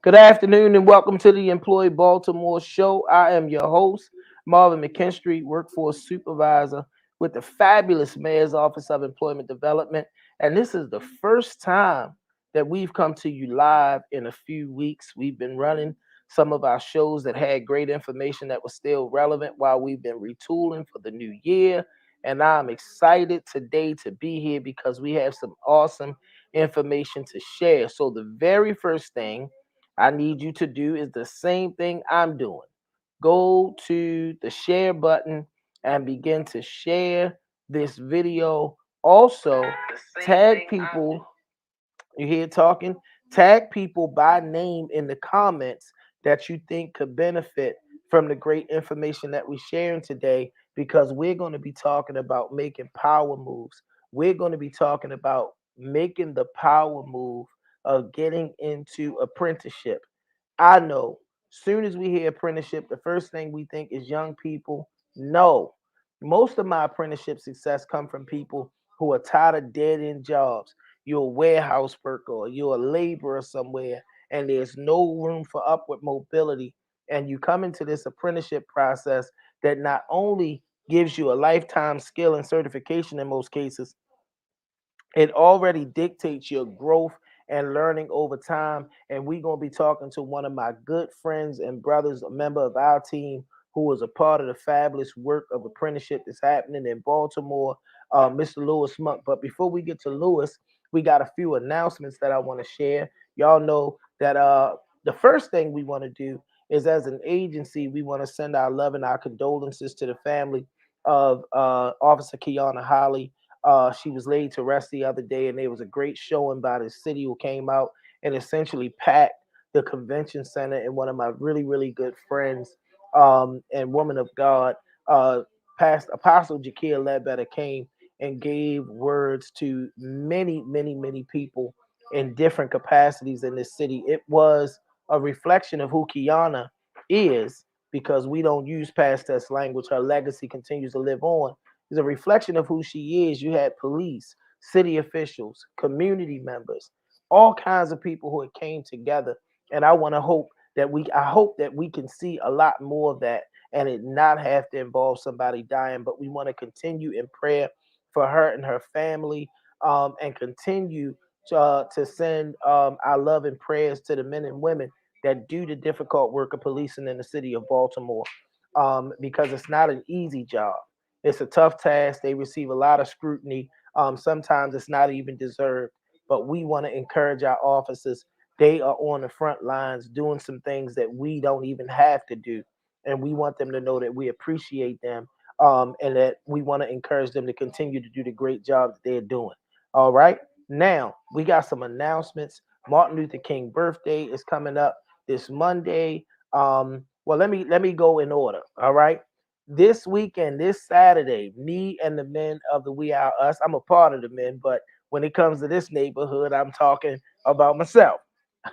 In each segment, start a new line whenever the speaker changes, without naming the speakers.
Good afternoon and welcome to the Employ Baltimore Show. I am your host, Marvin McKinstry, Workforce Supervisor with the fabulous Mayor's Office of Employment Development. And this is the first time that we've come to you live in a few weeks. We've been running some of our shows that had great information that was still relevant while we've been retooling for the new year. And I'm excited today to be here because we have some awesome information to share. So, the very first thing I need you to do is the same thing I'm doing. Go to the share button and begin to share this video. Also, tag people. You hear talking? Tag people by name in the comments that you think could benefit from the great information that we're sharing today because we're going to be talking about making power moves. We're going to be talking about making the power move of getting into apprenticeship. I know. Soon as we hear apprenticeship, the first thing we think is young people. No, most of my apprenticeship success come from people who are tired of dead end jobs. You're a warehouse worker or you're a laborer somewhere, and there's no room for upward mobility. And you come into this apprenticeship process that not only gives you a lifetime skill and certification in most cases, it already dictates your growth and learning over time. And we're going to be talking to one of my good friends and brothers, a member of our team, who was a part of the fabulous work of apprenticeship that's happening in Baltimore, Mr. Lewis Monk. But before we get to Lewis, we got a few announcements that I want to share. Y'all know that the first thing we want to do is, as an agency, we want to send our love and our condolences to the family of Officer Kiana Holly. She was laid to rest the other day, and there was a great showing by the city who came out and essentially packed the convention center. And one of my really, really good friends and woman of God, past Apostle Jakia Ledbetter, came and gave words to many, many, many people in different capacities in this city. It was a reflection of who Kiana is because we don't use past tense language. Her legacy continues to live on. It's a reflection of who she is. You had police, city officials, community members, all kinds of people who had came together. And I hope that we can see a lot more of that and it not have to involve somebody dying. But we want to continue in prayer for her and her family, and continue to send our love and prayers to the men and women that do the difficult work of policing in the city of Baltimore, because it's not an easy job. It's a tough task. They receive a lot of scrutiny. Sometimes it's not even deserved, but we want to encourage our officers. They are on the front lines doing some things that we don't even have to do. And we want them to know that we appreciate them, and that we want to encourage them to continue to do the great job that they're doing. All right. Now, we got some announcements. Martin Luther King birthday is coming up this Monday. Well, let me go in order. All right. This weekend, this Saturday, me and the men of the We Are Us. I'm a part of the men, but when it comes to this neighborhood, I'm talking about myself.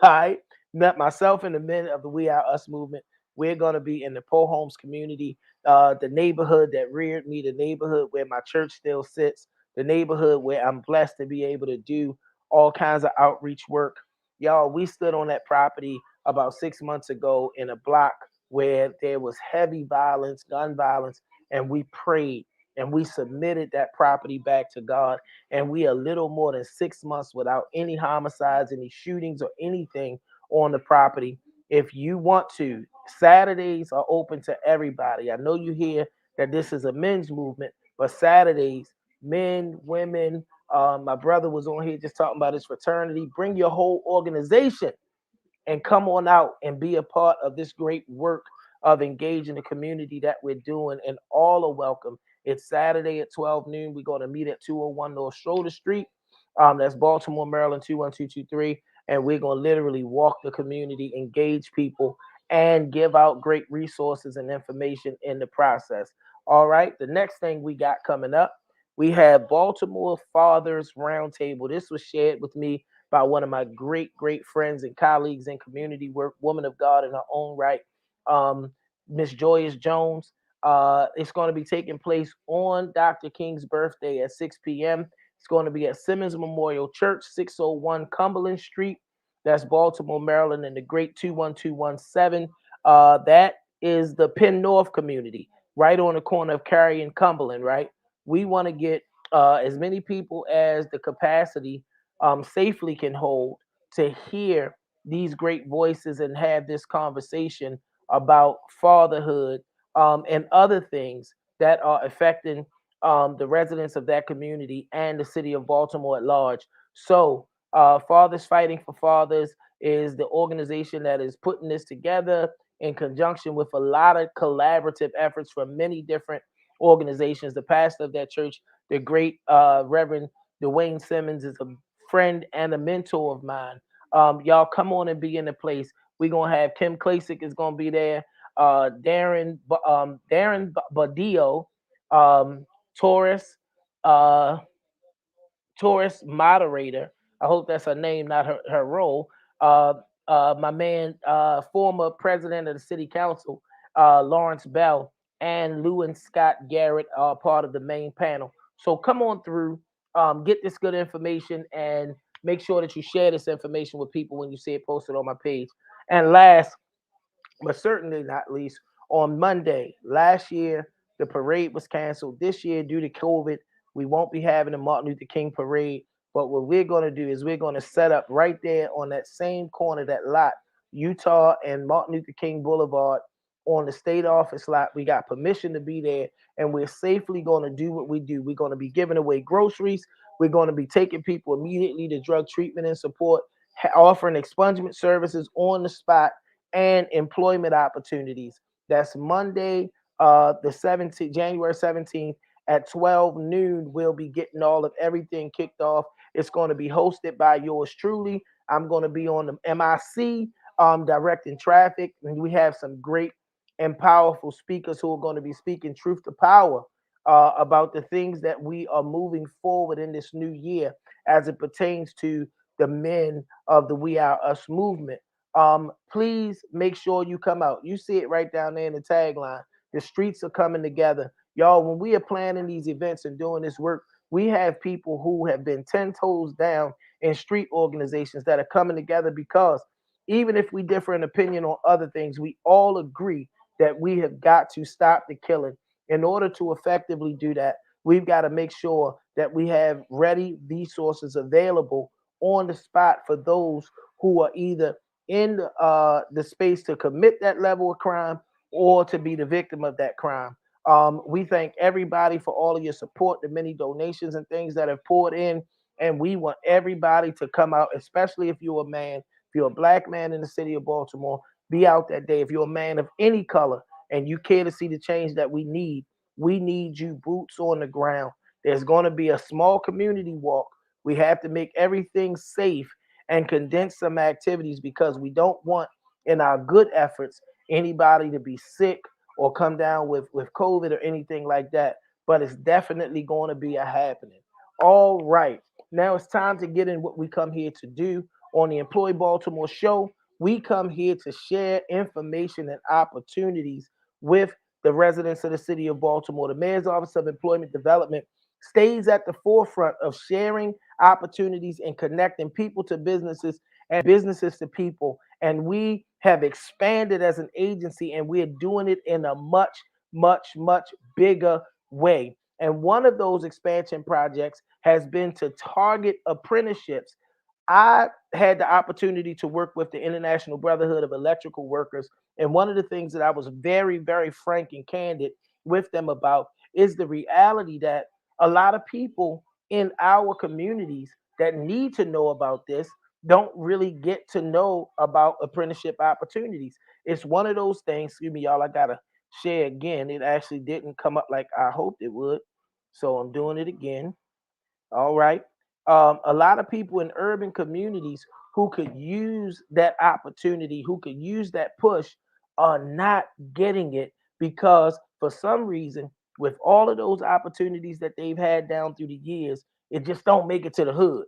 All right. Met myself and the men of the We Are Us movement. We're going to be in the Po Homes community, the neighborhood that reared me, the neighborhood where my church still sits, the neighborhood where I'm blessed to be able to do all kinds of outreach work. Y'all, we stood on that property about 6 months ago in a block where there was heavy violence, gun violence, and we prayed and we submitted that property back to God. And we are little more than 6 months without any homicides, any shootings, or anything on the property. If you want to, Saturdays are open to everybody. I know you hear that this is a men's movement, but Saturdays, men, women, my brother was on here just talking about his fraternity. Bring your whole organization and come on out and be a part of this great work of engaging the community that we're doing. And all are welcome. It's Saturday at 12 noon. We're going to meet at 201 North Schroeder Street. That's Baltimore, Maryland, 21223. And we're going to literally walk the community, engage people, and give out great resources and information in the process. All right. The next thing we got coming up, we have Baltimore Fathers Roundtable. This was shared with me by one of my great, great friends and colleagues in community work, woman of God in her own right, Miss Joyous Jones. It's going to be taking place on Dr. King's birthday at 6 p.m. It's going to be at Simmons Memorial Church, 601 Cumberland Street. That's Baltimore, Maryland, and the great 21217. That is the Penn North community, right on the corner of Cary and Cumberland, right? We want to get as many people as the capacity safely can hold to hear these great voices and have this conversation about fatherhood and other things that are affecting the residents of that community and the city of Baltimore at large. So, Fathers Fighting for Fathers is the organization that is putting this together in conjunction with a lot of collaborative efforts from many different organizations. The pastor of that church, the great Reverend Dwayne Simmons, is a friend and a mentor of mine. Y'all come on and be in the place. We're gonna have Kim Klasick is gonna be there. Darren Badillo, um, Taurus, uh, Taurus moderator. I hope that's her name, not her role. Uh, my man, former president of the city council, Lawrence Bell, and Lou and Scott Garrett are part of the main panel. So come on through, get this good information, and make sure that you share this information with people when you see it posted on my page. And last but certainly not least, on Monday last year, the parade was canceled. This year, due to COVID, we won't be having a Martin Luther King parade. But what we're going to do is we're going to set up right there on that same corner, that lot, Utah and Martin Luther King Boulevard, on the state office lot. We got permission to be there, and we're safely going to do what we do. We're going to be giving away groceries. We're going to be taking people immediately to drug treatment and support, offering expungement services on the spot, and employment opportunities. That's Monday, the 17th, January 17th at 12 noon. We'll be getting all of everything kicked off. It's going to be hosted by yours truly. I'm going to be on the MIC, directing traffic, and we have some great and powerful speakers who are going to be speaking truth to power about the things that we are moving forward in this new year as it pertains to the men of the We Are Us movement. Please make sure you come out. You see it right down there in the tagline. The streets are coming together. Y'all, when we are planning these events and doing this work, we have people who have been 10 toes down in street organizations that are coming together because even if we differ in opinion on other things, we all agree that we have got to stop the killing. In order to effectively do that, we've got to make sure that we have ready resources available on the spot for those who are either in the space to commit that level of crime or to be the victim of that crime. We thank everybody for all of your support, the many donations and things that have poured in. And we want everybody to come out, especially if you're a man, if you're a black man in the city of Baltimore, be out that day. If you're a man of any color and you care to see the change that we need you boots on the ground. There's going to be a small community walk. We have to make everything safe and condense some activities because we don't want, in our good efforts, anybody to be sick or come down with COVID or anything like that. But it's definitely going to be a happening. All right. Now it's time to get in what we come here to do on the Employ Baltimore show. We come here to share information and opportunities with the residents of the city of Baltimore. The Mayor's Office of Employment Development stays at the forefront of sharing opportunities and connecting people to businesses and businesses to people. And we have expanded as an agency and we're doing it in a much, much, much bigger way. And one of those expansion projects has been to target apprenticeships. I had the opportunity to work with the International Brotherhood of Electrical Workers. And one of the things that I was very, very frank and candid with them about is the reality that a lot of people in our communities that need to know about this don't really get to know about apprenticeship opportunities. It's one of those things, excuse me, y'all, I gotta share again. It actually didn't come up like I hoped it would. So I'm doing it again. All right. A lot of people in urban communities who could use that opportunity, who could use that push, are not getting it because for some reason, with all of those opportunities that they've had down through the years, it just don't make it to the hood.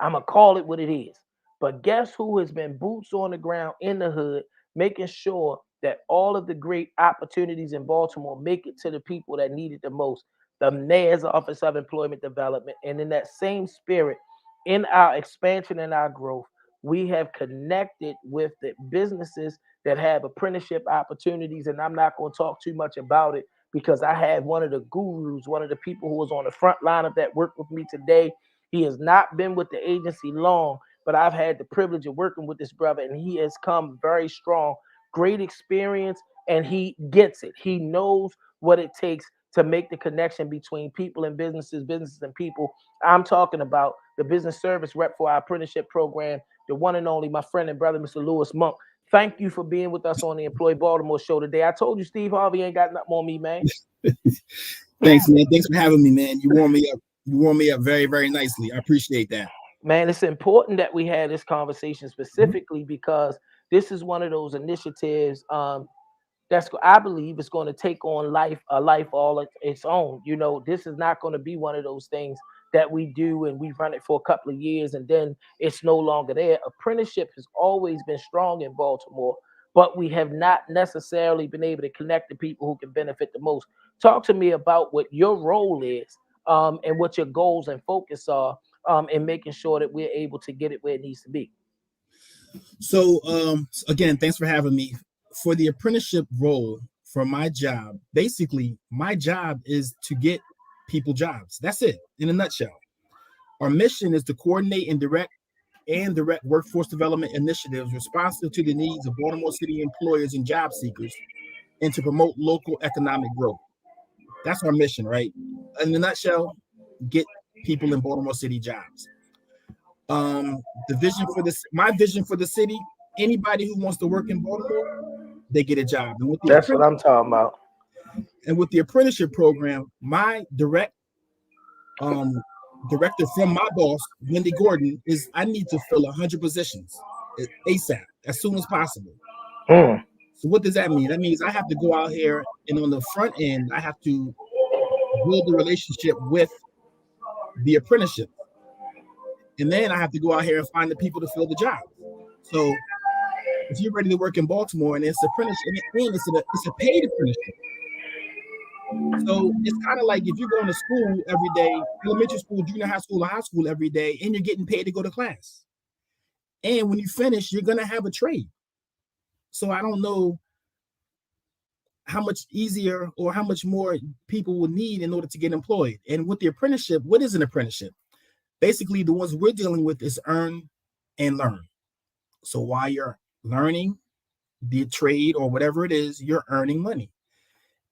I'm gonna call it what it is. But guess who has been boots on the ground in the hood, making sure that all of the great opportunities in Baltimore make it to the people that need it the most? The Mayor's Office of Employment Development. And in that same spirit, in our expansion and our growth, we have connected with the businesses that have apprenticeship opportunities. And I'm not going to talk too much about it because I had one of the gurus, one of the people who was on the front line of that work with me today. He has not been with the agency long, but I've had the privilege of working with this brother, and he has come very strong, great experience, and he gets it. He knows what it takes to make the connection between people and businesses, businesses and people. I'm talking about the business service rep for our apprenticeship program, the one and only my friend and brother, Mr. Lewis Monk. Thank you for being with us on the Employ Baltimore show today. I told you Steve Harvey ain't got nothing on me, man.
Thanks, man. Thanks for having me, man. You warm me up. You warm me up very, very nicely. I appreciate that.
Man, it's important that we had this conversation specifically because this is one of those initiatives that's, I believe, it's going to take on a life all its own. You know, this is not going to be one of those things that we do and we run it for a couple of years and then it's no longer there. Apprenticeship has always been strong in Baltimore, but we have not necessarily been able to connect the people who can benefit the most. Talk to me about what your role is, and what your goals and focus are, in making sure that we're able to get it where it needs to be.
So, again, thanks for having me. For the apprenticeship role, for my job, basically, my job is to get people jobs. That's it, in a nutshell. Our mission is to coordinate and direct workforce development initiatives responsive to the needs of Baltimore City employers and job seekers, and to promote local economic growth. That's our mission, right? In a nutshell, get people in Baltimore City jobs. The vision for this, my vision for the city, anybody who wants to work in Baltimore, they get a job. And with the
That's what I'm talking about.
apprenticeship program, my director from my boss, Wendy Gordon, is I need to fill 100 positions ASAP, as soon as possible.
Mm.
So what does that mean? That means I have to go out here and on the front end, I have to build a relationship with the apprenticeship. And then I have to go out here and find the people to fill the job. So if you're ready to work in Baltimore and it's apprenticeship, and it's a paid apprenticeship. So it's kind of like if you're going to school every day, elementary school, junior high school, or high school every day, and you're getting paid to go to class. And when you finish, you're going to have a trade. So I don't know how much easier or how much more people will need in order to get employed. And with the apprenticeship, what is an apprenticeship? Basically, the ones we're dealing with is earn and learn. So while you're learning the trade or whatever it is, you're earning money.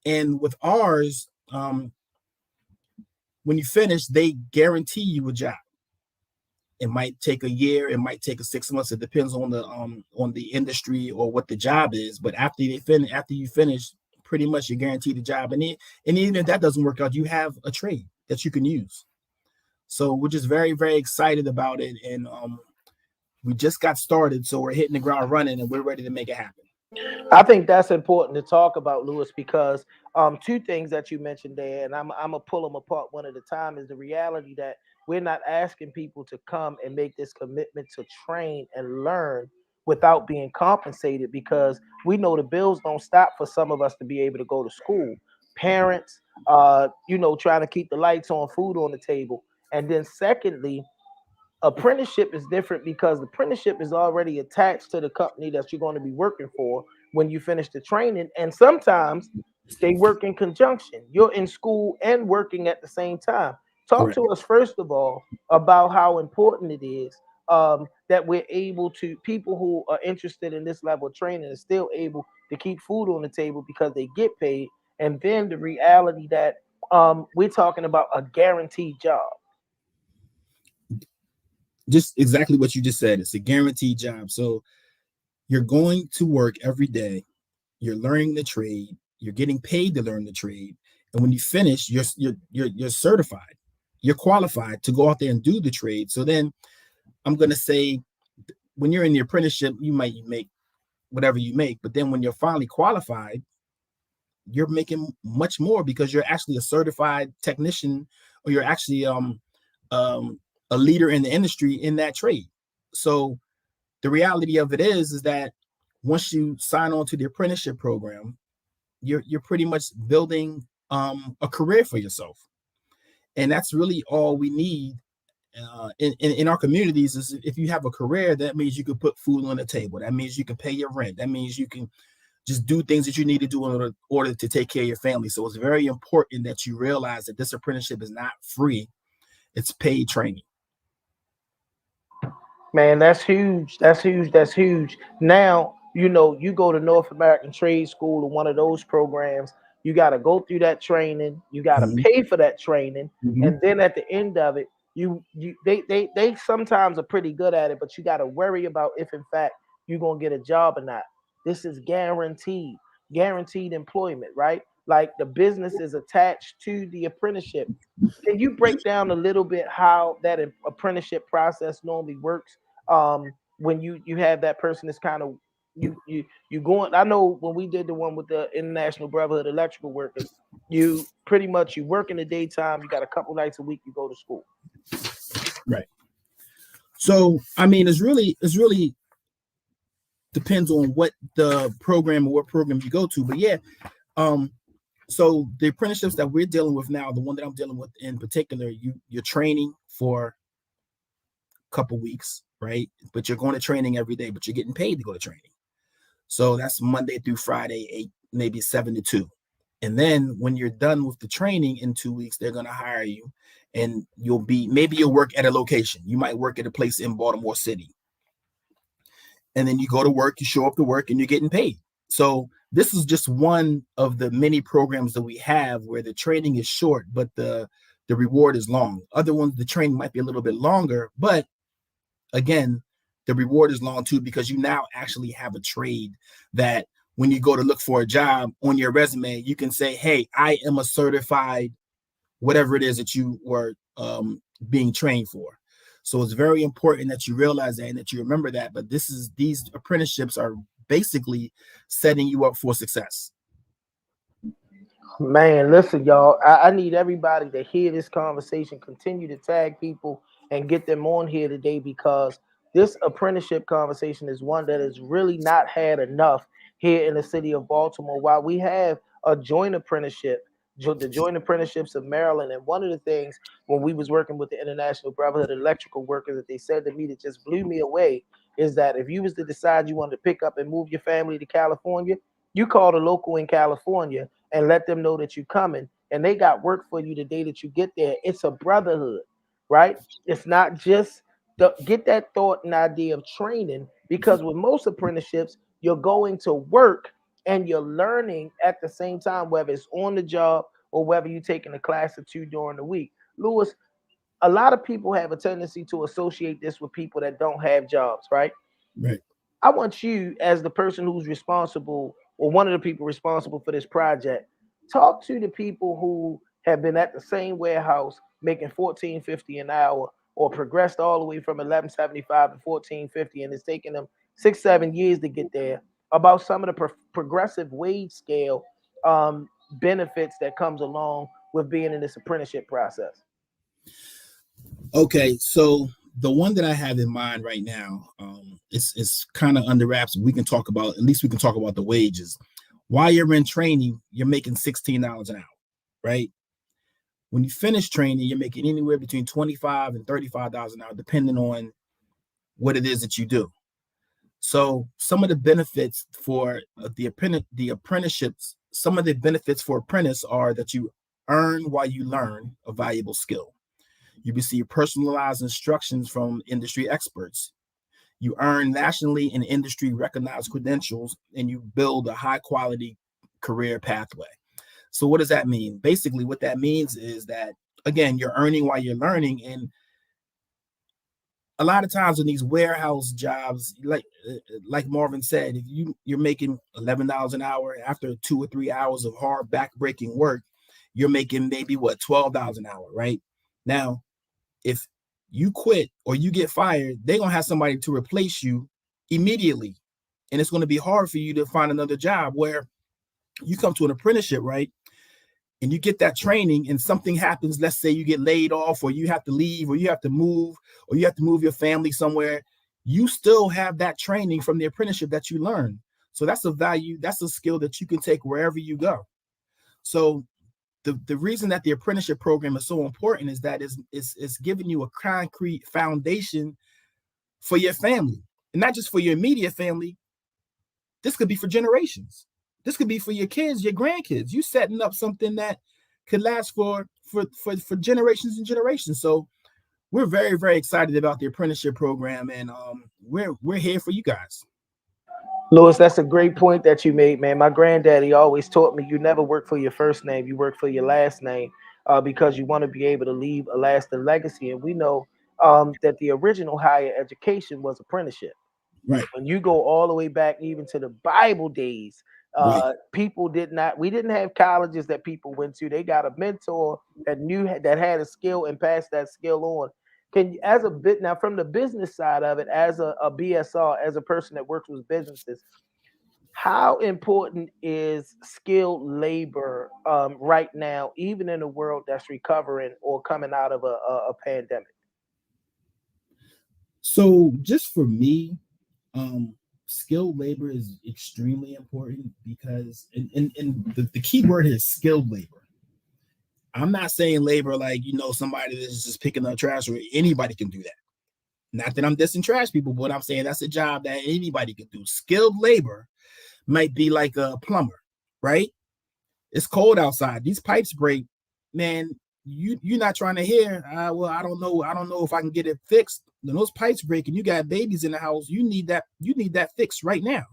And with ours, when you finish, they guarantee you a job. It might take a year, it might take 6 months. It depends on the industry or what the job is. But after you finish, pretty much you're guaranteed a job. And even if that doesn't work out, you have a trade that you can use. So we're just very, very excited about it. And we just got started. So we're hitting the ground running and we're ready to make it happen.
I think that's important to talk about, Lewis, because two things that you mentioned there, and I'm gonna pull them apart one at a time, is the reality that we're not asking people to come and make this commitment to train and learn without being compensated, because we know the bills don't stop for some of us to be able to go to school. Parents, trying to keep the lights on, food on the table, and then secondly, apprenticeship is different because the apprenticeship is already attached to the company that you're going to be working for when you finish the training. And sometimes they work in conjunction. You're in school and working at the same time. Talk
Correct.
to us, first of all, about how important it is, that we're able to, people who are interested in this level of training are still able to keep food on the table because they get paid. And then the reality that we're talking about a guaranteed job.
Just exactly what you just said. It's a guaranteed job. So you're going to work every day. You're learning the trade. You're getting paid to learn the trade. And when you finish, you're certified. You're qualified to go out there and do the trade. So then I'm going to say, when you're in the apprenticeship, you might make whatever you make. But then when you're finally qualified, you're making much more because you're actually a certified technician, or you're actually a leader in the industry in that trade. So the reality of it is that once you sign on to the apprenticeship program, you're pretty much building a career for yourself. And that's really all we need in our communities is if you have a career, that means you can put food on the table. That means you can pay your rent. That means you can just do things that you need to do in order to take care of your family. So it's very important that you realize that this apprenticeship is not free. It's paid training.
Man, that's huge. That's huge. That's huge. Now, you go to North American Trade School or one of those programs, you got to go through that training. You got to pay for that training. And then at the end of it, they sometimes are pretty good at it, but you got to worry about if in fact you're going to get a job or not. This is guaranteed employment, right? Like the business is attached to the apprenticeship. Can you break down a little bit how that apprenticeship process normally works? When you have that person that's kind of you going. I know when we did the one with the International Brotherhood of Electrical Workers, you pretty much you work in the daytime. You got a couple nights a week you go to school.
Right. So I mean, it's really depends on what the program or what program you go to. But yeah, so the apprenticeships that we're dealing with now, the one that I'm dealing with in particular, you're training for a couple weeks, right? But you're going to training every day, but you're getting paid to go to training. So that's Monday through Friday, 8, maybe 7 to 2. And then when you're done with the training in 2 weeks, they're going to hire you and maybe you'll work at a location. You might work at a place in Baltimore City. And then you go to work, you show up to work, and you're getting paid. So this is just one of the many programs that we have where the training is short, but the reward is long. Other ones, the training might be a little bit longer, but again, the reward is long too, because you now actually have a trade that when you go to look for a job on your resume, you can say, hey, I am a certified, whatever it is that you were being trained for. So it's very important that you realize that and that you remember that. But these apprenticeships are basically setting you up for success.
Man, listen, y'all. I need everybody to hear this conversation. Continue to tag people and get them on here today because this apprenticeship conversation is one that is really not had enough here in the city of Baltimore. While we have a joint apprenticeship, the joint apprenticeships of Maryland, and one of the things when we was working with the International Brotherhood of Electrical Workers that they said to me that just blew me away is that if you was to decide you wanted to pick up and move your family to California, you call the local in California and let them know that you're coming, and they got work for you the day that you get there. It's a brotherhood, right? It's not just get that thought and idea of training, because with most apprenticeships, you're going to work and you're learning at the same time, whether it's on the job or whether you're taking a class or two during the week. Lewis, a lot of people have a tendency to associate this with people that don't have jobs, right?
Right.
I want you, as the person who's responsible, or one of the people responsible for this project, talk to the people who have been at the same warehouse making $14.50 an hour, or progressed all the way from $11.75 to $14.50, and it's taking them 6-7 years to get there. About some of the progressive wage scale benefits that comes along with being in this apprenticeship process.
Okay, so the one that I have in mind right now, it's kind of under wraps. At least we can talk about the wages. While you're in training, you're making $16 an hour, right? When you finish training, you're making anywhere between $25 and $35 an hour, depending on what it is that you do. So some of the benefits for the apprenticeships, some of the benefits for apprentice are that you earn while you learn a valuable skill. You receive personalized instructions from industry experts. You earn nationally and industry recognized credentials, and you build a high quality career pathway. So what does that mean? Basically, what that means is that, again, you're earning while you're learning. And a lot of times in these warehouse jobs, like Marvin said, if you're making $11 an hour after 2 or 3 hours of hard back-breaking work, you're making maybe $12 an hour, right? Now, if you quit or you get fired, they're going to have somebody to replace you immediately. And it's going to be hard for you to find another job. Where you come to an apprenticeship, right? And you get that training and something happens. Let's say you get laid off, or you have to leave, or you have to move, or you have to move your family somewhere. You still have that training from the apprenticeship that you learned. So that's a value. That's a skill that you can take wherever you go. So the reason that the apprenticeship program is so important is that it's giving you a concrete foundation for your family, and not just for your immediate family. This could be for generations. This could be for your kids, your grandkids. You setting up something that could last for generations and generations. So we're very, very excited about the apprenticeship program, and we're here for you guys.
Louis, that's a great point that you made, man. My granddaddy always taught me you never work for your first name, you work for your last name, because you want to be able to leave a lasting legacy. And we know that the original higher education was apprenticeship.
Right.
When you go all the way back even to the Bible days,
Right.
we didn't have colleges that people went to. They got a mentor that had a skill and passed that skill on. Can you, as a bit now from the business side of it, as a BSR, as a person that works with businesses, how important is skilled labor right now, even in a world that's recovering or coming out of a pandemic?
So just for me, skilled labor is extremely important because, and the key word is skilled labor. I'm not saying labor like, somebody that's just picking up trash, or anybody can do that. Not that I'm dissing trash people, but I'm saying that's a job that anybody can do. Skilled labor might be like a plumber, right? It's cold outside. These pipes break, man. You're not trying to hear, well, I don't know if I can get it fixed. When those pipes break and you got babies in the house, you need that fixed right now.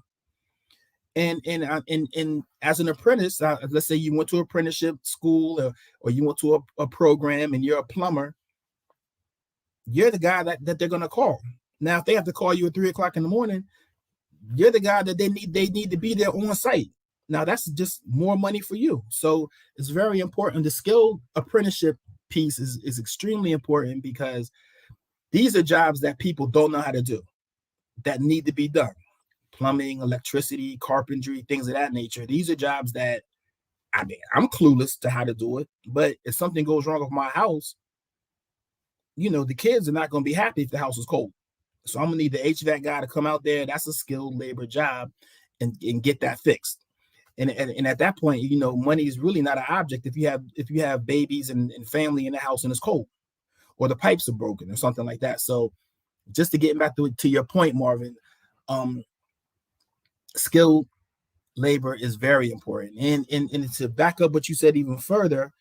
And as an apprentice, let's say you went to apprenticeship school, or you went to a program and you're a plumber, you're the guy that they're gonna call. Now, if they have to call you at 3:00 in the morning, you're the guy that they need to be there on site. Now, that's just more money for you. So it's very important. The skilled apprenticeship piece is extremely important, because these are jobs that people don't know how to do, that need to be done. Plumbing, electricity, carpentry, things of that nature. These are jobs that, I'm clueless to how to do it, but if something goes wrong with my house, the kids are not going to be happy if the house is cold. So I'm going to need the HVAC guy to come out there. That's a skilled labor job, and get that fixed. And at that point, money is really not an object if you have babies and family in the house and it's cold, or the pipes are broken or something like that. So just to get back to your point, Marvin, skilled labor is very important. And to back up what you said even further,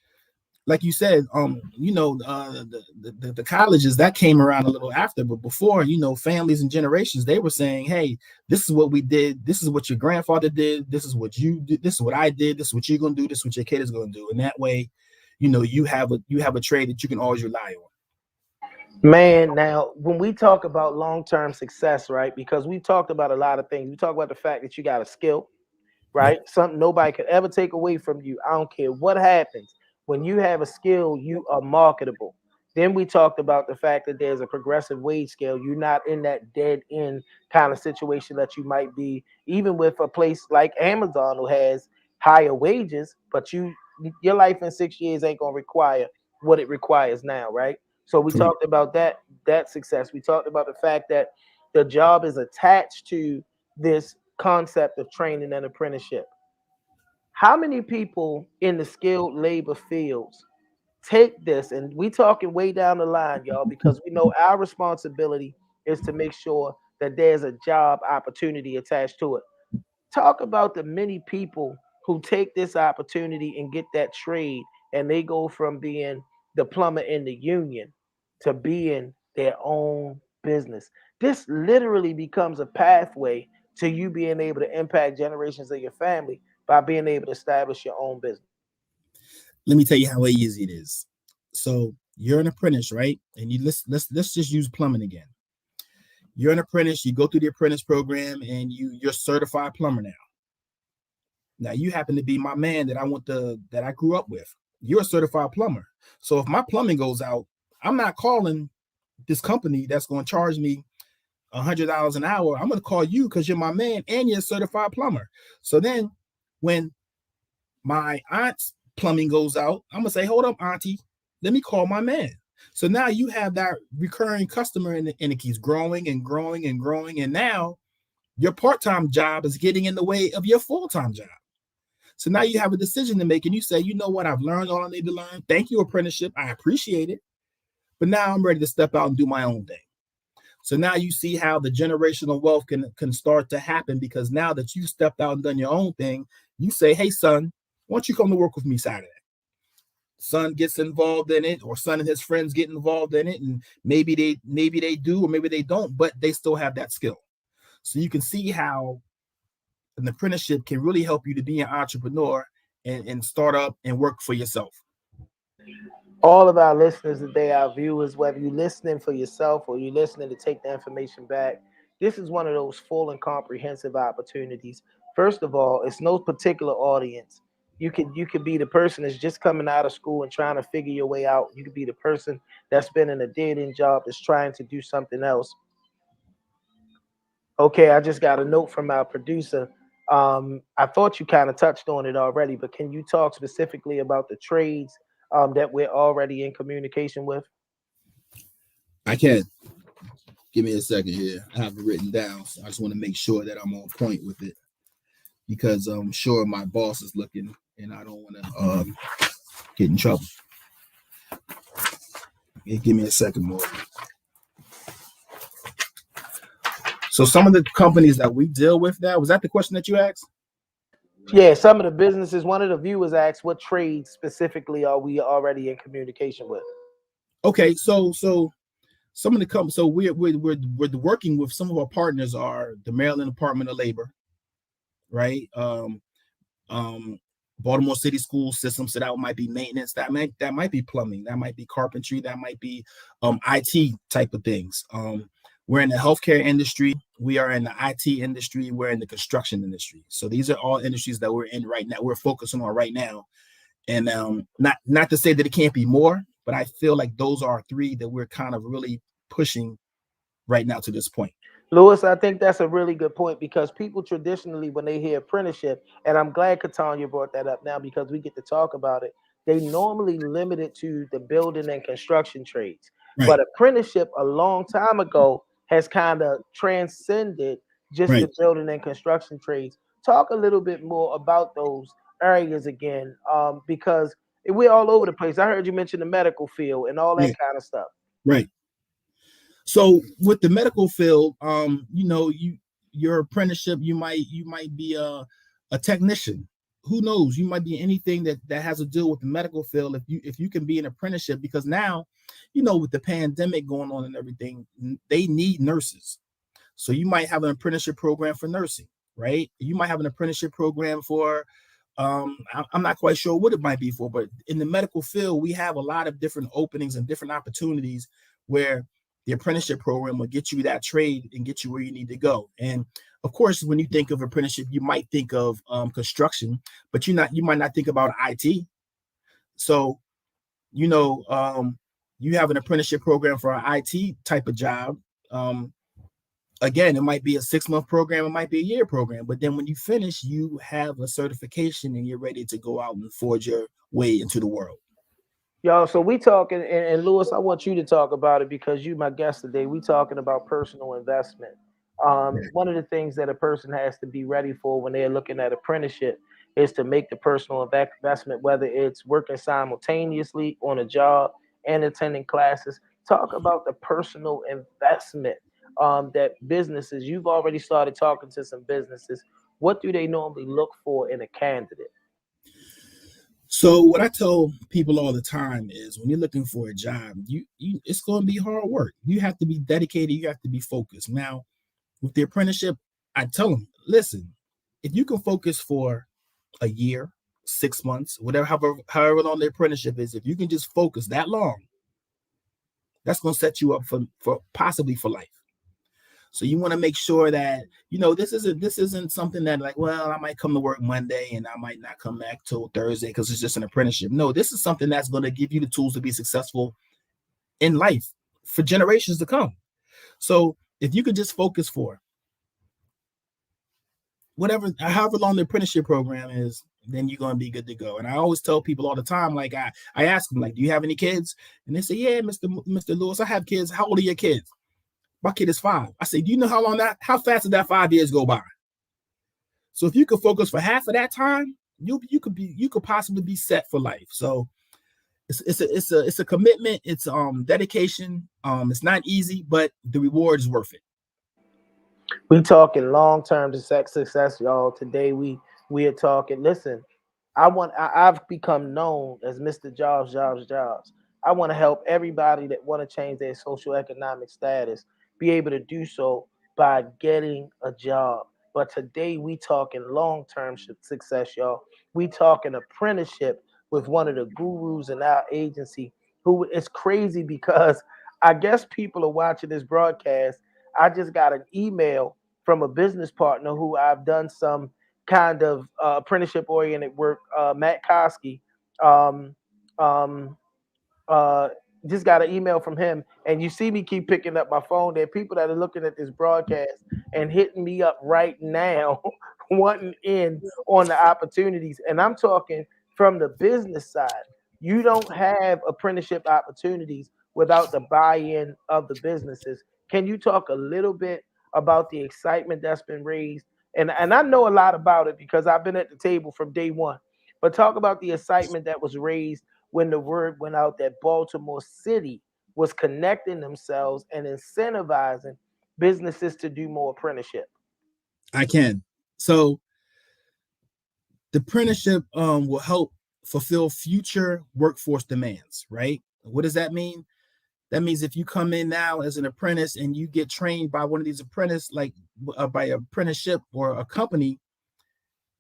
like you said, the colleges that came around a little after, but before, families and generations, they were saying, hey, this is what we did, this is what your grandfather did, this is what you did, this is what I did, this is what you're gonna do, this is what your kid is gonna do. And that way, you have a trade that you can always rely on.
Man, now when we talk about long-term success, right? Because we talked about a lot of things. We talk about the fact that you got a skill, right?
Yep.
Something nobody could ever take away from you. I don't care what happens. When you have a skill, you are marketable. Then we talked about the fact that there's a progressive wage scale. You're not in that dead end kind of situation that you might be, even with a place like Amazon who has higher wages, but your life in 6 years ain't gonna require what it requires now, right? So we
Correct.
talked about that success. We talked about the fact that the job is attached to this concept of training and apprenticeship. How many people in the skilled labor fields take this, and we talking way down the line, y'all, because we know our responsibility is to make sure that there's a job opportunity attached to it. Talk about the many people who take this opportunity and get that trade, and they go from being the plumber in the union to being their own business. This literally becomes a pathway to you being able to impact generations of your family by being able to establish your own business.
Let me tell you how easy it is. So you're an apprentice, right? And let's just use plumbing again. You're an apprentice, you go through the apprentice program, and you're certified plumber now. Now you happen to be my man that I grew up with. You're a certified plumber. So if my plumbing goes out, I'm not calling this company that's going to charge me $100 an hour. I'm going to call you because you're my man and you're a certified plumber. So then when my aunt's plumbing goes out, I'm going to say, hold up, auntie, let me call my man. So now you have that recurring customer, and it keeps growing and growing and growing. And now your part-time job is getting in the way of your full-time job. So now you have a decision to make, and you say, you know what, I've learned all I need to learn. Thank you, apprenticeship. I appreciate it. But now I'm ready to step out and do my own thing. So now you see how the generational wealth can start to happen, because now that you stepped out and done your own thing, you say, hey, son, why don't you come to work with me Saturday? Son gets involved in it, or son and his friends get involved in it, and maybe they do, or maybe they don't, but they still have that skill. So you can see how an apprenticeship can really help you to be an entrepreneur and start up and work for yourself.
All of our listeners today, our viewers, whether you're listening for yourself or you're listening to take the information back, this is one of those full and comprehensive opportunities. First of all, it's no particular audience. You could be the person that's just coming out of school and trying to figure your way out. You could be the person that's been in a dead end job that's trying to do something else. Okay, I just got a note from our producer. I thought you kind of touched on it already, but can you talk specifically about the trades that we're already in communication with?
I can. Give me a second here. I have it written down. So I just want to make sure that I'm on point with it, because I'm sure my boss is looking and I don't want to get in trouble. Okay, give me a second more. So some of the companies that we deal with now, was that the question that you asked?
Yeah, some of the businesses, one of the viewers asked, what trades specifically are we already in communication with?
Okay, so some of the companies, so we're working with, some of our partners are the Maryland Department of Labor, right? Baltimore City School System. So that might be maintenance, that might be plumbing, that might be carpentry, that might be IT type of things. We're in the healthcare industry, we are in the IT industry, we're in the construction industry. So these are all industries that we're in right now, we're focusing on right now. And not to say that it can't be more, but I feel like those are three that we're kind of really pushing right now to this point.
Lewis, I think that's a really good point, because people traditionally, when they hear apprenticeship, and I'm glad Katanya brought that up now because we get to talk about it, they normally limit it to the building and construction trades.
Right.
But apprenticeship a long time ago has kind of transcended just the
Right.
building and construction trades. Talk a little bit more about those areas again, because we're all over the place. I heard you mention the medical field and all that
Right.
kind of stuff.
Right. So with the medical field, your apprenticeship, you might be a technician. Who knows? You might be anything that has to do with the medical field, if you can be an apprenticeship, because now, with the pandemic going on and everything, they need nurses. So you might have an apprenticeship program for nursing, right? You might have an apprenticeship program for, I'm not quite sure what it might be for, but in the medical field, we have a lot of different openings and different opportunities where the apprenticeship program will get you that trade and get you where you need to go. And of course, when you think of apprenticeship, you might think of construction, but you might not think about IT. So, you have an apprenticeship program for an IT type of job. Again, it might be a 6-month program, it might be a year program, but then when you finish, you have a certification and you're ready to go out and forge your way into the world.
Y'all, so we talking, and Lewis, I want you to talk about it because you my guest today. We talking about personal investment. One of the things that a person has to be ready for when they're looking at apprenticeship is to make the personal investment, whether it's working simultaneously on a job and attending classes. Talk about the personal investment that businesses, you've already started talking to some businesses. What do they normally look for in a candidate?
So what I tell people all the time is, when you're looking for a job, you it's going to be hard work. You have to be dedicated. You have to be focused. Now, with the apprenticeship, I tell them, listen, if you can focus for a year, 6 months, whatever, however long the apprenticeship is, if you can just focus that long, that's going to set you up for possibly for life. So you want to make sure that, this isn't something that, like, well, I might come to work Monday and I might not come back till Thursday because it's just an apprenticeship. No, this is something that's going to give you the tools to be successful in life for generations to come. So if you could just focus for however long the apprenticeship program is, then you're going to be good to go. And I always tell people all the time, like, I ask them, like, do you have any kids? And they say, yeah, Mr. Lewis, I have kids. How old are your kids? My kid is 5. I say, do you know how fast did that 5 years go by? So if you could focus for half of that time, you could possibly be set for life. So it's a commitment. It's dedication. It's not easy, but the reward is worth it.
We talking long-term success, y'all. Today we are talking. Listen, I've become known as Mr. Jobs. I want to help everybody that want to change their social economic status be able to do so by getting a job. But today we talking long-term success, y'all. We talking apprenticeship with one of the gurus in our agency who is crazy because I guess people are watching this broadcast. I just got an email from a business partner who I've done some kind of apprenticeship oriented work, Matt Koski. Um, um, uh, just got an email from him, and you see me keep picking up my phone. There are people that are looking at this broadcast and hitting me up right now, wanting in on the opportunities. And I'm talking from the business side. You don't have apprenticeship opportunities without the buy-in of the businesses. Can you talk a little bit about the excitement that's been raised? And I know a lot about it because I've been at the table from day one. But talk about the excitement that was raised when the word went out that Baltimore City was connecting themselves and incentivizing businesses to do more apprenticeship.
I can. So the apprenticeship will help fulfill future workforce demands, right? What does that mean? That means if you come in now as an apprentice and you get trained by one of these apprentices, like by an apprenticeship or a company,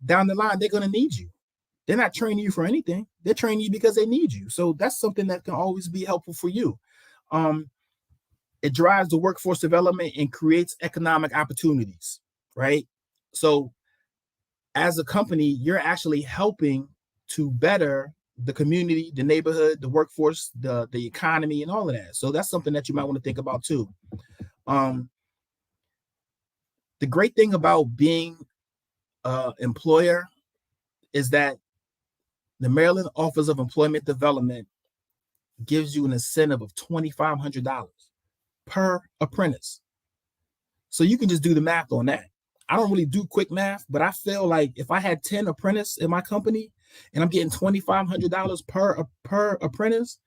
down the line, they're going to need you. They're not training you for anything. They're training you because they need you. So that's something that can always be helpful for you. It drives the workforce development and creates economic opportunities, right? So as a company, you're actually helping to better the community, the neighborhood, the workforce, the economy, and all of that. So that's something that you might want to think about too. The great thing about being an employer is that the Maryland Office of Employment Development gives you an incentive of $2,500 per apprentice. So you can just do the math on that. I don't really do quick math, but I feel like if I had 10 apprentices in my company and I'm getting $2,500 per apprentice,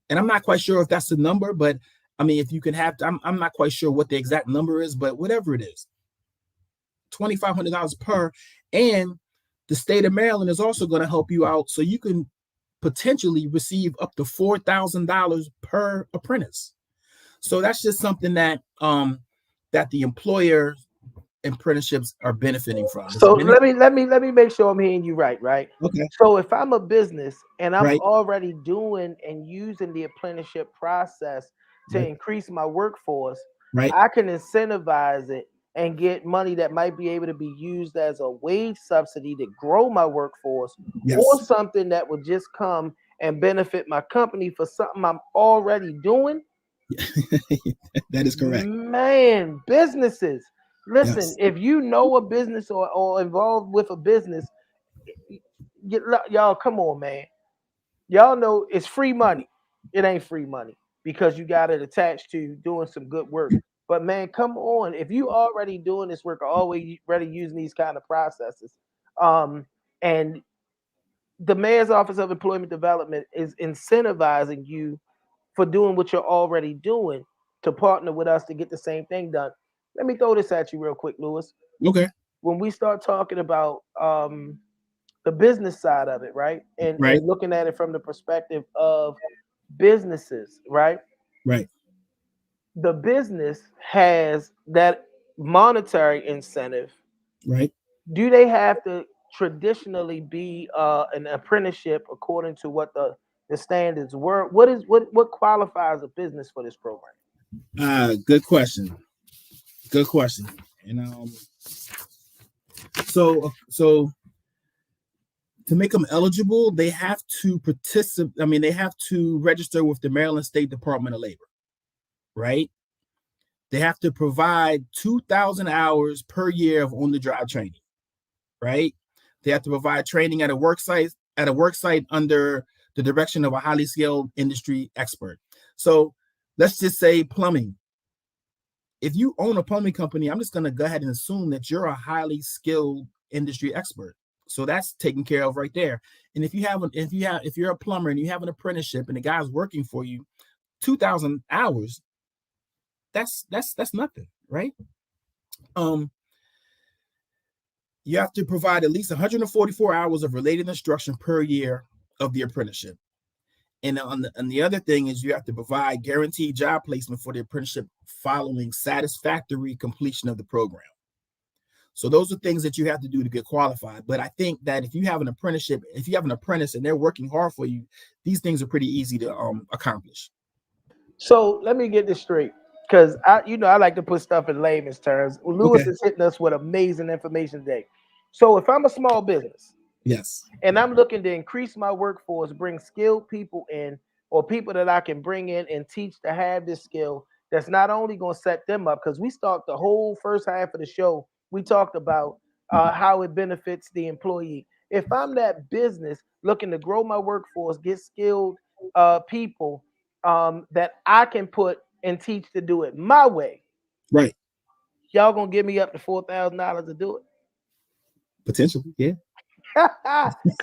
and I'm not quite sure if that's the number, but I mean, if you can have, I'm not quite sure what the exact number is, but whatever it is, $2,500 per, and the state of Maryland is also going to help you out, so you can potentially receive up to $4,000 per apprentice. So that's just something that that the employer apprenticeships are benefiting from.
So let me make sure I'm hearing you right.
Okay.
So if I'm a business and I'm
Right.
already doing and using the apprenticeship process to
Right.
increase my workforce,
Right.
I can incentivize it and get money that might be able to be used as a wage subsidy to grow my workforce,
Yes.
or something that would just come and benefit my company for something I'm already doing.
That is correct.
Man, businesses. Listen,
Yes.
if you know a business or involved with a business, y'all come on, man. Y'all know it's free money. It ain't free money because you got it attached to doing some good work. But man, come on. If you already doing this work, already using these kind of processes, and the mayor's office of employment development is incentivizing you for doing what you're already doing to partner with us to get the same thing done. Let me throw this at you real quick, Lewis.
Okay.
When we start talking about the business side of it, right?
Right.
And looking at it from the perspective of businesses, right?
Right.
The business has that monetary incentive.
Right.
Do they have to traditionally be an apprenticeship according to what the standards were? What qualifies a business for this program?
Good question. Good question. And so to make them eligible, they have to participate. I mean, they have to register with the Maryland State Department of Labor, right? They have to provide 2,000 hours per year of on-the-job training, right? They have to provide training at a work site under the direction of a highly skilled industry expert. So let's just say plumbing. If you own a plumbing company, I'm just going to go ahead and assume that you're a highly skilled industry expert. So that's taken care of right there. And if you're a plumber and you have an apprenticeship and the guy's working for you 2,000 hours, that's nothing, right? You have to provide at least 144 hours of related instruction per year of the apprenticeship. And the other thing is you have to provide guaranteed job placement for the apprenticeship following satisfactory completion of the program. So those are things that you have to do to get qualified. But I think that if you have an apprenticeship, if you have an apprentice and they're working hard for you, these things are pretty easy to accomplish.
So let me get this straight, because I like to put stuff in layman's terms. Lewis
Okay.
is hitting us with amazing information today. So if I'm a small business,
Yes.
and I'm looking to increase my workforce, bring skilled people in, or people that I can bring in and teach to have this skill that's not only going to set them up, because we start the whole first half of the show, we talked about how it benefits the employee. If I'm that business looking to grow my workforce, get skilled people that I can put and teach to do it my way,
Right.
y'all going to give me up to $4,000 to do it?
Potentially. Yeah.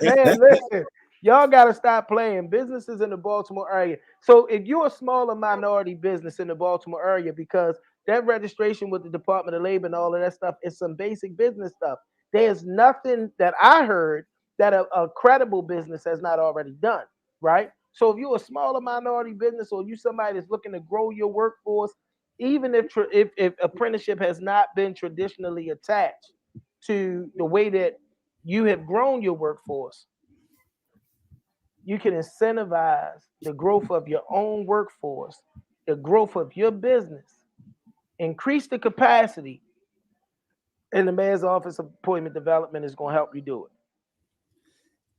Man, listen, y'all got to stop playing. Businesses in the Baltimore area. So if you're a smaller minority business in the Baltimore area, because that registration with the Department of Labor and all of that stuff is some basic business stuff. There's nothing that I heard that a credible business has not already done, right? So if you're a smaller minority business or you somebody that's looking to grow your workforce, even if apprenticeship has not been traditionally attached to the way that you have grown your workforce, you can incentivize the growth of your own workforce, the growth of your business, increase the capacity, and the mayor's office of employment development is going to help you do it.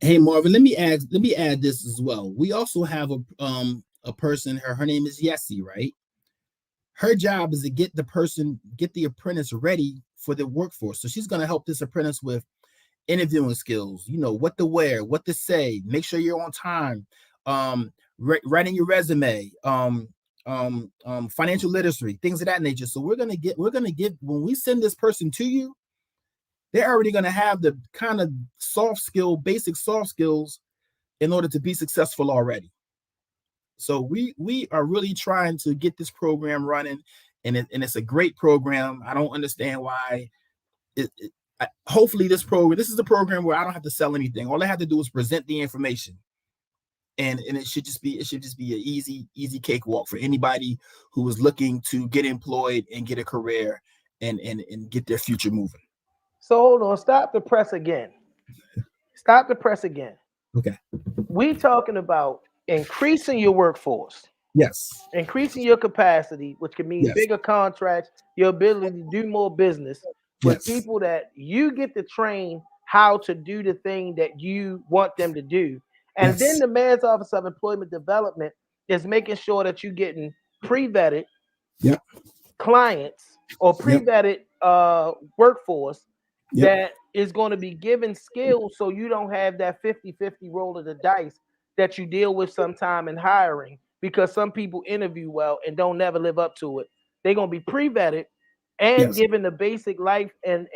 Hey Marvin, let me add this as well. We also have a person, her name is Yessie, right? Her job is to get the apprentice ready for the workforce. So she's going to help this apprentice with interviewing skills, what to wear, what to say, make sure you're on time, writing your resume, financial literacy, things of that nature. So we're gonna give when we send this person to you, they're already gonna have the kind of basic soft skills in order to be successful already. So we are really trying to get this program running, and it's a great program. I don't understand why hopefully this is a program where I don't have to sell anything. All I have to do is present the information, and it should just be an easy cakewalk for anybody who is looking to get employed and get a career and get their future moving.
So hold on, stop the press again. Stop the press again.
Okay.
We talking about increasing your workforce,
Yes.
increasing your capacity, which can mean
Yes.
bigger contracts, your ability to do more business with
Yes.
people that you get to train how to do the thing that you want them to do. And then
Yes.
the mayor's office of employment development is making sure that you're getting pre-vetted
Yep.
clients or
Yep.
pre-vetted workforce
Yep.
that is going to be given skills, so you don't have that 50-50 roll of the dice that you deal with sometime in hiring, because some people interview well and don't never live up to it. They're going to be pre-vetted and
Yes.
given the basic life and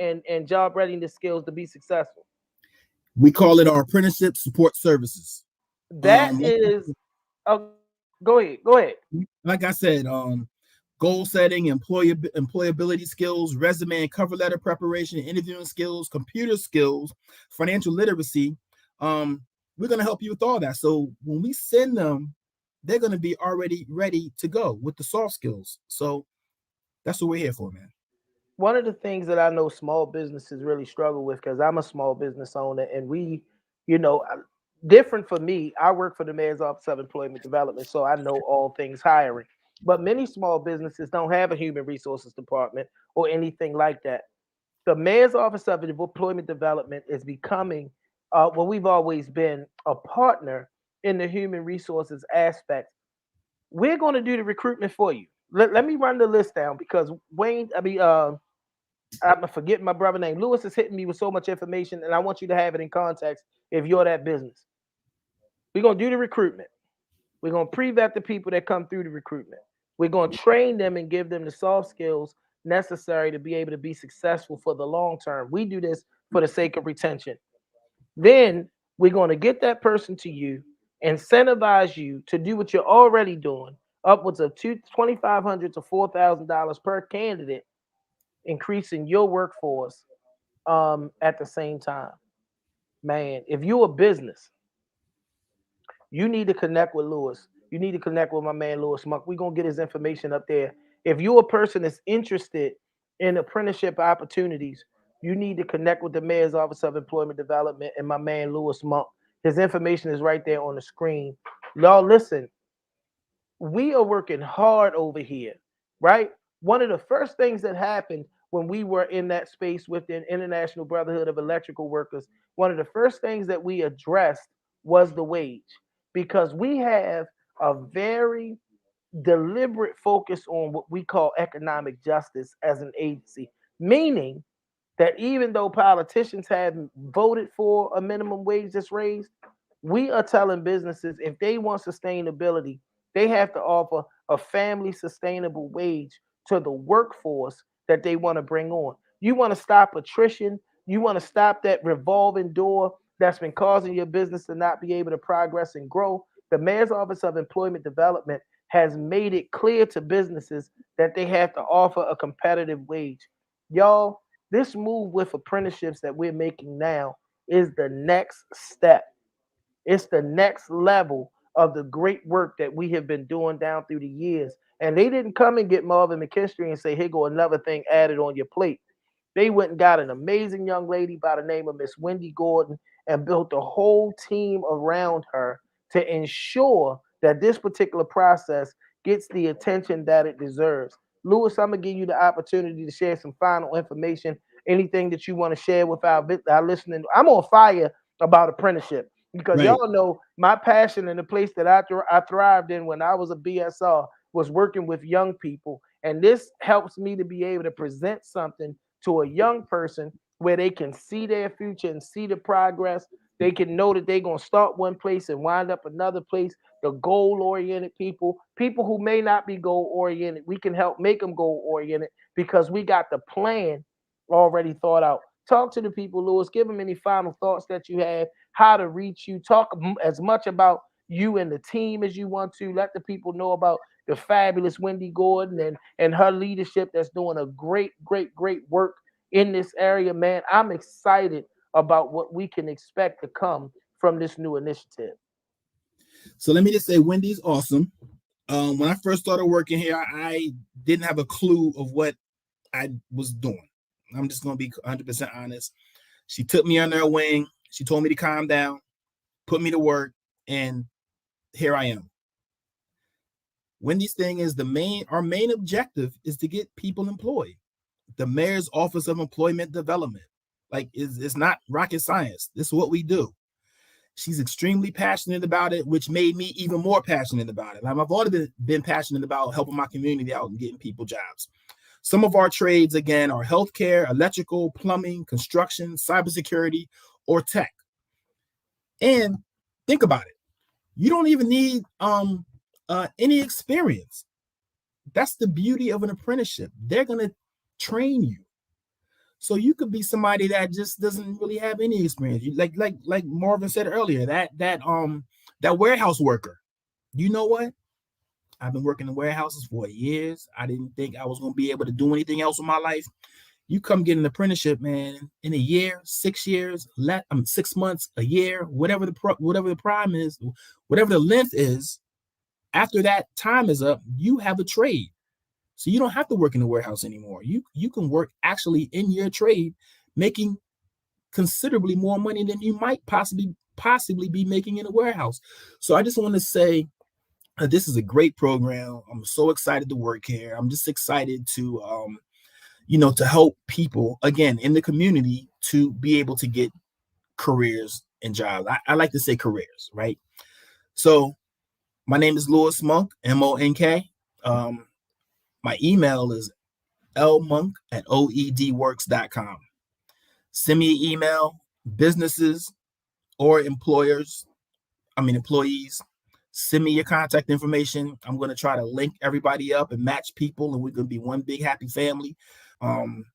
job readiness skills to be successful.
We call it our apprenticeship support services.
That
Um,
is, go ahead.
like I said, goal setting, employability skills, resume and cover letter preparation, interviewing skills, computer skills, financial literacy. We're going to help you with all that. So when we send them, they're going to be already ready to go with the soft skills. So that's what we're here for, man.
One of the things that I know small businesses really struggle with, because I'm a small business owner, and you know, different for me, I work for the Mayor's Office of Employment Development, so I know all things hiring. But many small businesses don't have a human resources department or anything like that. The Mayor's Office of Employment Development is becoming, well, we've always been a partner in the human resources aspect. We're going to do the recruitment for you. Let me run the list down, because I'm forgetting my brother name. Lewis is hitting me with so much information, and I want you to have it in context if you're that business. We're going to do the recruitment. We're going to pre-vet the people that come through the recruitment. We're going to train them and give them the soft skills necessary to be able to be successful for the long term. We do this for the sake of retention. Then we're going to get that person to you, incentivize you to do what you're already doing, upwards of $2,500 to $4,000 per candidate, increasing your workforce at the same time. Man, if you're a business, you need to connect with Lewis. You need to connect with my man Lewis Monk. We're gonna get his information up there. If you're a person that's interested in apprenticeship opportunities, you need to connect with the Mayor's Office of Employment Development and my man Lewis Monk. His information is right there on the screen. Y'all listen, we are working hard over here, right? One of the first things that happened when we were in that space with the International Brotherhood of Electrical Workers, one of the first things that we addressed was the wage, because we have a very deliberate focus on what we call economic justice as an agency, meaning that even though politicians have voted for a minimum wage that's raised, we are telling businesses if they want sustainability, they have to offer a family sustainable wage to the workforce that they want to bring on. You want to stop attrition, you want to stop that revolving door that's been causing your business to not be able to progress and grow. The Mayor's Office of Employment Development has made it clear to businesses that they have to offer a competitive wage. Y'all, this move with apprenticeships that we're making now is the next step. It's the next level of the great work that we have been doing down through the years. And they didn't come and get Marvin McKinstry and say, here go another thing added on your plate. They went and got an amazing young lady by the name of Miss Wendy Gordon and built a whole team around her to ensure that this particular process gets the attention that it deserves. Lewis, I'm gonna give you the opportunity to share some final information. Anything that you want to share with our listening? I'm on fire about apprenticeship because
Right.
y'all know my passion and the place that I thrived in when I was a BSR was working with young people, and this helps me to be able to present something to a young person where they can see their future and see the progress. They can know that they're going to start one place and wind up another place. The goal oriented people, people who may not be goal oriented, we can help make them goal oriented because we got the plan already thought out. Talk to the people, Lewis. Give them any final thoughts that you have, how to reach you. Talk as much about you and the team as you want to. Let the people know about the fabulous Wendy Gordon and her leadership that's doing a great work in this area, man. I'm excited about what we can expect to come from this new initiative.
So let me just say, Wendy's awesome. When I first started working here, I didn't have a clue of what I was doing. I'm just going to be 100% honest. She took me under her wing. She told me to calm down, put me to work, and here I am. Wendy's thing is our main objective is to get people employed. The Mayor's Office of Employment Development. Like, it's not rocket science. This is what we do. She's extremely passionate about it, which made me even more passionate about it. I've already been passionate about helping my community out and getting people jobs. Some of our trades, again, are healthcare, electrical, plumbing, construction, cybersecurity, or tech. And think about it. You don't even need any experience. That's the beauty of an apprenticeship. They're going to train you. So you could be somebody that just doesn't really have any experience. Like Marvin said earlier, that warehouse worker. You know what? I've been working in warehouses for years. I didn't think I was going to be able to do anything else with my life. You come get an apprenticeship, man, in a year, 6 years, 6 months, a year, whatever the prime is, whatever the length is. After that time is up, you have a trade. So you don't have to work in the warehouse anymore. You can work actually in your trade, making considerably more money than you might possibly be making in a warehouse. So I just want to say this is a great program. I'm so excited to work here. I'm just excited to to help people again in the community to be able to get careers and jobs. I like to say careers, right? So my name is Lewis Monk, MONK. My email is lmonk@oedworks.com. Send me an email, businesses or employees, send me your contact information. I'm going to try to link everybody up and match people, and we're going to be one big happy family. And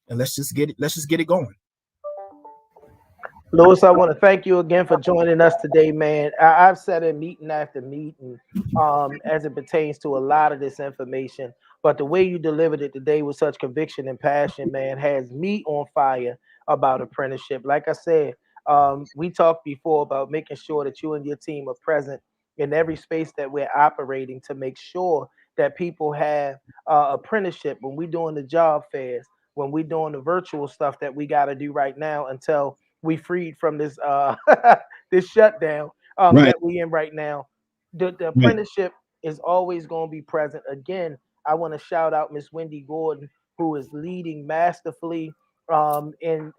let's just get it going.
Louis, I want to thank you again for joining us today, man. I've said it meeting after meeting, as it pertains to a lot of this information, but the way you delivered it today with such conviction and passion, man, has me on fire about apprenticeship. Like I said, we talked before about making sure that you and your team are present in every space that we're operating to make sure that people have apprenticeship when we're doing the job fairs, when we're doing the virtual stuff that we got to do right now until we freed from this this shutdown
Right,
that we in right now. The
right,
apprenticeship is always going to be present. Again, I want to shout out Miss Wendy Gordon, who is leading masterfully in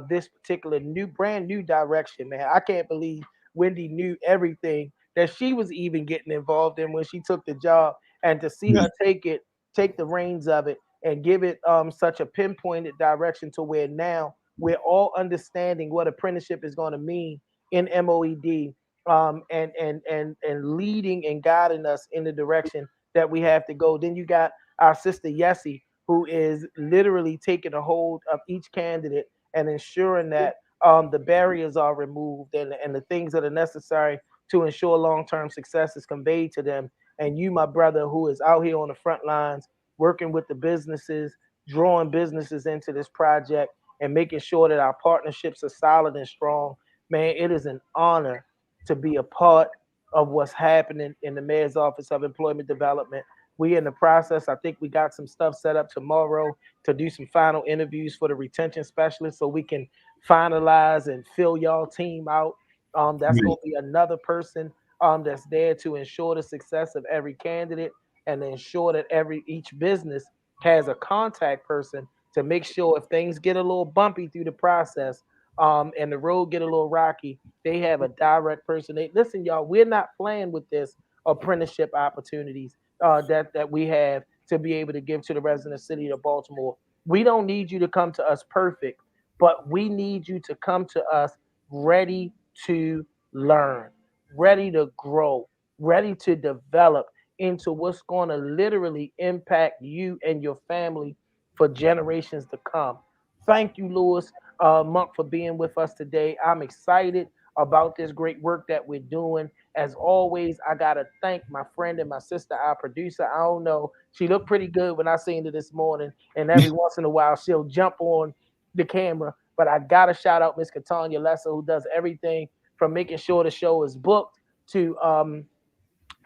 this particular brand new direction. Man, I can't believe Wendy knew everything that she was even getting involved in when she took the job, and to see her
right,
take the reins of it and give it such a pinpointed direction to where now we're all understanding what apprenticeship is going to mean in MOED, and leading and guiding us in the direction that we have to go. Then you got our sister Yessie, who is literally taking a hold of each candidate and ensuring that the barriers are removed and the things that are necessary to ensure long-term success is conveyed to them. And you, my brother, who is out here on the front lines, working with the businesses, drawing businesses into this project, and making sure that our partnerships are solid and strong. Man, it is an honor to be a part of what's happening in the Mayor's Office of Employment Development. We in the process. I think we got some stuff set up tomorrow to do some final interviews for the retention specialist so we can finalize and fill y'all team out. That's
right.
going to be another person that's there to ensure the success of every candidate and ensure that each business has a contact person to make sure if things get a little bumpy through the process, and the road get a little rocky, they have a direct person. Listen, y'all, we're not playing with this apprenticeship opportunities that we have to be able to give to the resident city of Baltimore. We don't need you to come to us perfect, but we need you to come to us ready to learn, ready to grow, ready to develop into what's going to literally impact you and your family for generations to come. Thank you, Lewis Monk, for being with us today. I'm excited about this great work that we're doing. As always, I gotta thank my friend and my sister, our producer. I don't know, she looked pretty good when I seen her this morning, and every once in a while she'll jump on the camera. But I gotta shout out Miss Catania Lesser, who does everything from making sure the show is booked to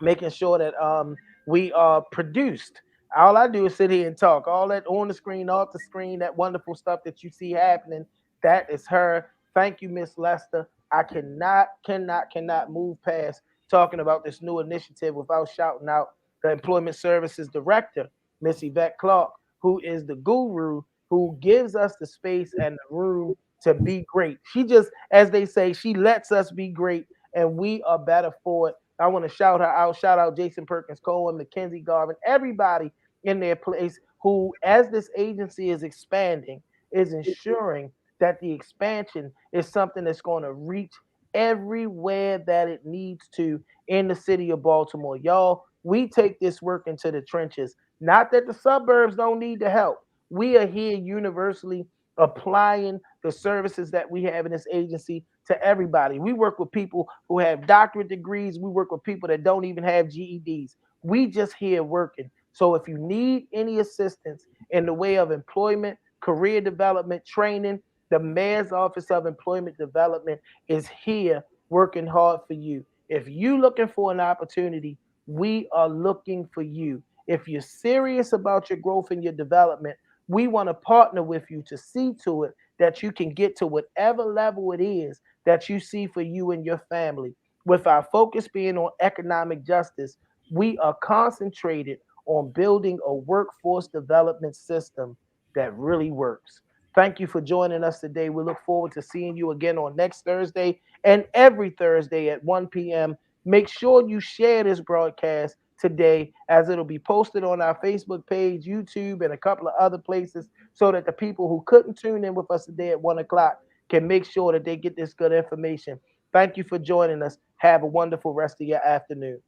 making sure that we are produced. All I do is sit here and talk. All that on the screen, off the screen, that wonderful stuff that you see happening, that is her. Thank you, Miss Lester. I cannot move past talking about this new initiative without shouting out the Employment Services Director, Miss Yvette Clark, who is the guru who gives us the space and the room to be great. She just, as they say, she lets us be great, and we are better for it. I want to shout her out. Shout out Jason Perkins Cohen, Mackenzie Garvin, everybody in their place who, as this agency is expanding, is ensuring that the expansion is something that's going to reach everywhere that it needs to in the city of Baltimore. Y'all, we take this work into the trenches. Not that the suburbs don't need the help. We are here universally applying the services that we have in this agency to everybody. We work with people who have doctorate degrees. We work with people that don't even have GEDs. We just here working. So if you need any assistance in the way of employment, career development, training, the Mayor's Office of Employment Development is here working hard for you. If you're looking for an opportunity, we are looking for you. If you're serious about your growth and your development, we want to partner with you to see to it that you can get to whatever level it is that you see for you and your family. With our focus being on economic justice, we are concentrated on building a workforce development system that really works. Thank you for joining us today. We look forward to seeing you again on next Thursday and every Thursday at 1 p.m. Make sure you share this broadcast today as it'll be posted on our Facebook page, YouTube, and a couple of other places so that the people who couldn't tune in with us today at 1 o'clock can make sure that they get this good information. Thank you for joining us. Have a wonderful rest of your afternoon.